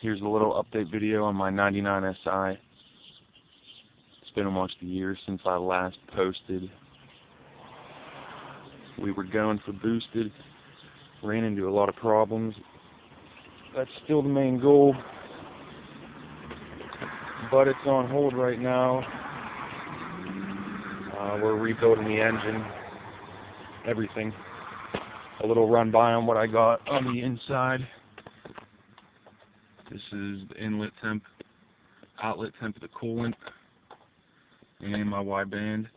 Here's a little update video on my 99 SI. It's been almost a year since I last posted. We were going for boosted, ran into a lot of problems. That's still the main goal, but it's on hold right now. We're rebuilding the engine, everything. A little run by on what I got on the inside. This is the inlet temp, outlet temp of the coolant, and my Y band.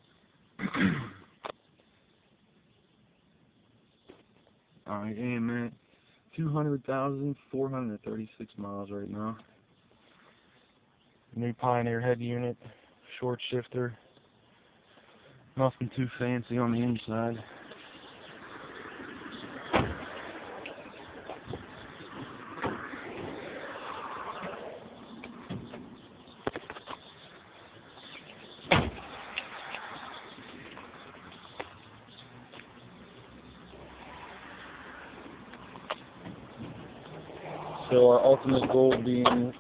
I am at 200,436 miles right now. New Pioneer head unit, short shifter. Nothing too fancy on the inside. So our ultimate goal being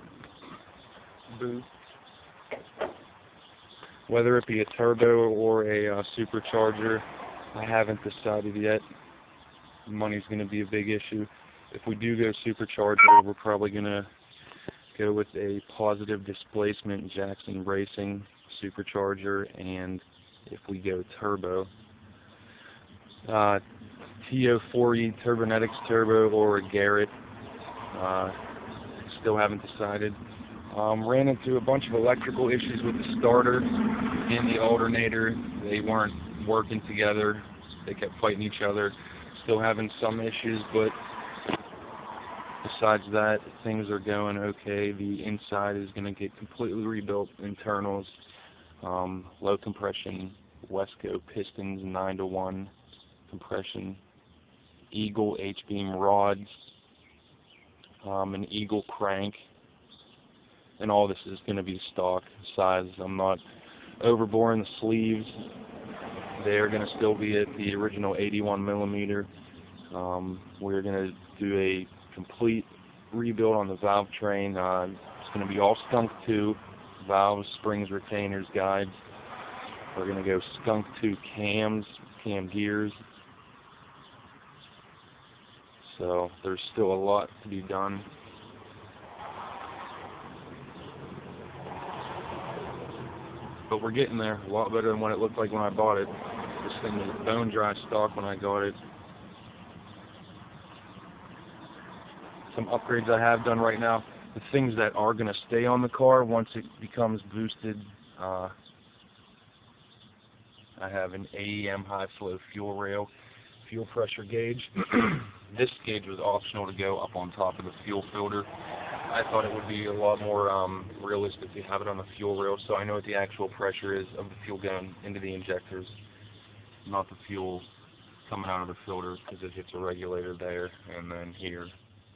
boost, whether it be a turbo or a supercharger. I haven't decided yet. Money's going to be a big issue. If we do go supercharger, we're probably going to go with a positive displacement Jackson Racing supercharger, and if we go turbo, TO40 Turbonetics turbo or a Garrett. Still haven't decided. Ran into a bunch of electrical issues with the starter and the alternator. They weren't working together. They kept fighting each other. Still having some issues, but besides that, things are going okay. The inside is going to get completely rebuilt. Internals, low compression, Wesco pistons, 9-to-1 compression, Eagle H-beam rods, an Eagle crank, and all this is going to be stock size. I'm not overboring the sleeves. They're going to still be at the original 81 millimeter. We're going to do a complete rebuild on the valve train. It's going to be all skunk 2 valves, springs, retainers, guides. We're going to go skunk 2 cams, cam gears. So there's still a lot to be done. But we're getting there. A lot better than what it looked like when I bought it. This thing was bone dry stock when I got it. Some upgrades I have done right now. The things that are going to stay on the car once it becomes boosted. I have an AEM high flow fuel rail, fuel pressure gauge. This gauge was optional to go up on top of the fuel filter. I thought it would be a lot more realistic to have it on the fuel rail, so I know what the actual pressure is of the fuel going into the injectors, not the fuel coming out of the filter, because it hits a regulator there, and then here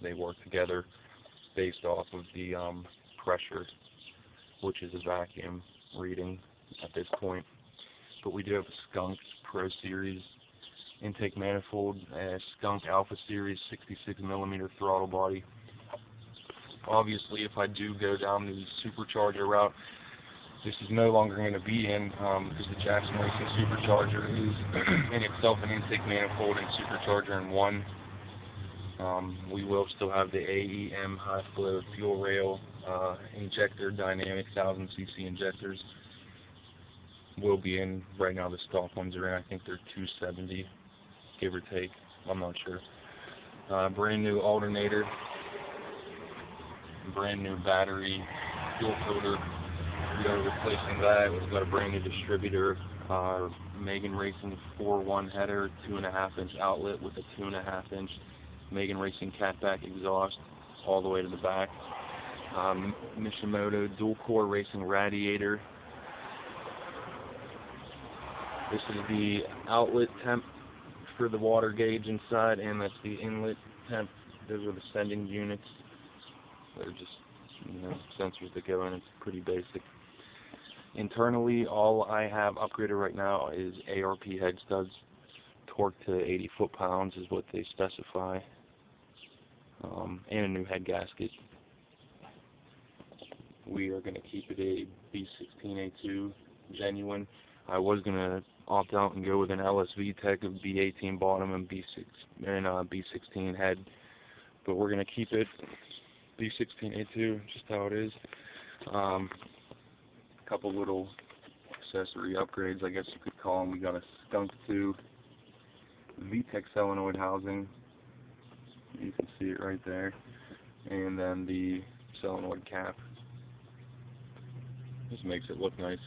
they work together based off of the pressure, which is a vacuum reading at this point. But we do have a Skunk Pro Series intake manifold, a Skunk Alpha Series 66 millimeter throttle body. Obviously, if I do go down the supercharger route, this is no longer going to be in, because the Jackson Racing supercharger is in itself an intake manifold and supercharger in one. We will still have the AEM high flow fuel rail injector, dynamic 1000cc injectors. Will be in. Right now the stock ones are in. I think they're 270, give or take. I'm not sure. Brand new alternator, brand new battery, fuel filter. We are replacing that. We've got a brand new distributor, Megan Racing 4-1 header, 2.5-inch outlet with a 2.5-inch Megan Racing catback exhaust all the way to the back. Mishimoto dual core racing radiator. This is the outlet temp for the water gauge inside, and that's the inlet temp. Those are the sending units. They're just, sensors that go in. It's pretty basic. Internally, all I have upgraded right now is ARP head studs. Torque to 80 foot-pounds is what they specify. And a new head gasket. We are going to keep it a B16A2 genuine. I was going to opt out and go with an LSV tech of B18 bottom and B16 head, but we're going to keep it B16A2, just how it is. A couple little accessory upgrades, I guess you could call them. We got a Skunk 2 VTEC solenoid housing. You can see it right there. And then the solenoid cap. Just makes it look nice.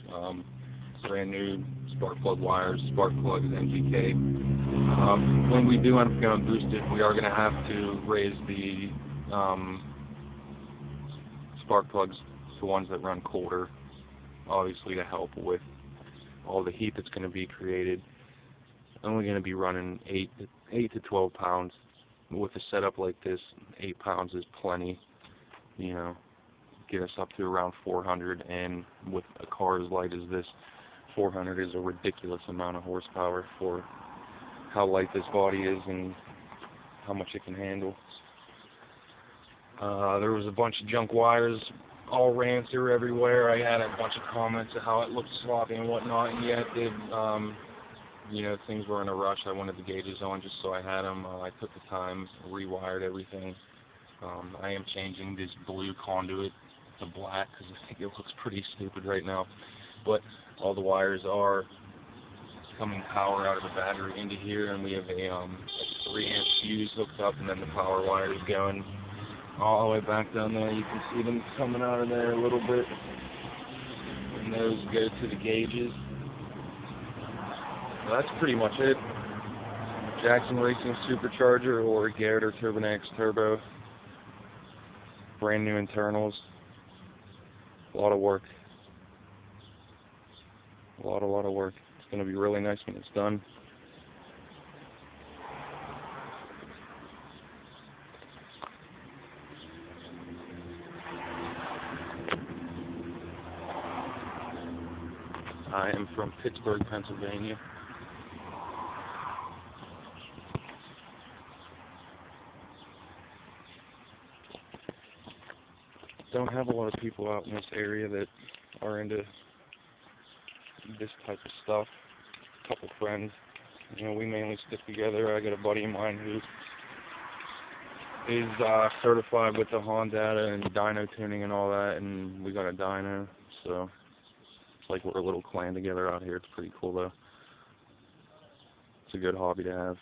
Brand new spark plug wires, spark plugs, NGK. When we do end up going boosted, we are going to have to raise the spark plugs, the ones that run colder, obviously to help with all the heat that's going to be created. Only going to be running 8 to 12 pounds. With a setup like this, 8 pounds is plenty. You know, get us up to around 400, and with a car as light as this, 400 is a ridiculous amount of horsepower for how light this body is and how much it can handle. There was a bunch of junk wires all ran through everywhere. I had a bunch of comments of how it looked sloppy and whatnot, and yet it, you know, things were in a rush. I wanted the gauges on just so I had them. I took the time, rewired everything. I am changing this blue conduit to black because I think it looks pretty stupid right now. But all the wires are coming power out of the battery into here, and we have a 3-amp fuse hooked up, and then the power wire is going all the way back down there. You can see them coming out of there a little bit, and those go to the gauges. So that's pretty much it. Jackson Racing Supercharger or Garrett or Turbonex Turbo. Brand new internals. A lot of work. A lot of work. It's going to be really nice when it's done. I am from Pittsburgh, Pennsylvania. Don't have a lot of people out in this area that are into this type of stuff. A couple friends. You know, we mainly stick together. I got a buddy of mine who is certified with the Honda and dyno tuning and all that, and we got a dyno, so it's like we're a little clan together out here. It's pretty cool though. It's a good hobby to have.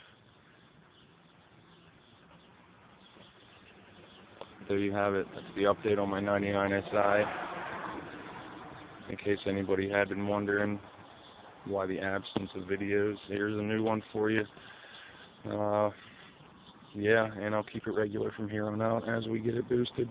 There you have it. That's the update on my 99 SI. In case anybody had been wondering why the absence of videos, here's a new one for you. Yeah, and I'll keep it regular from here on out as we get it boosted.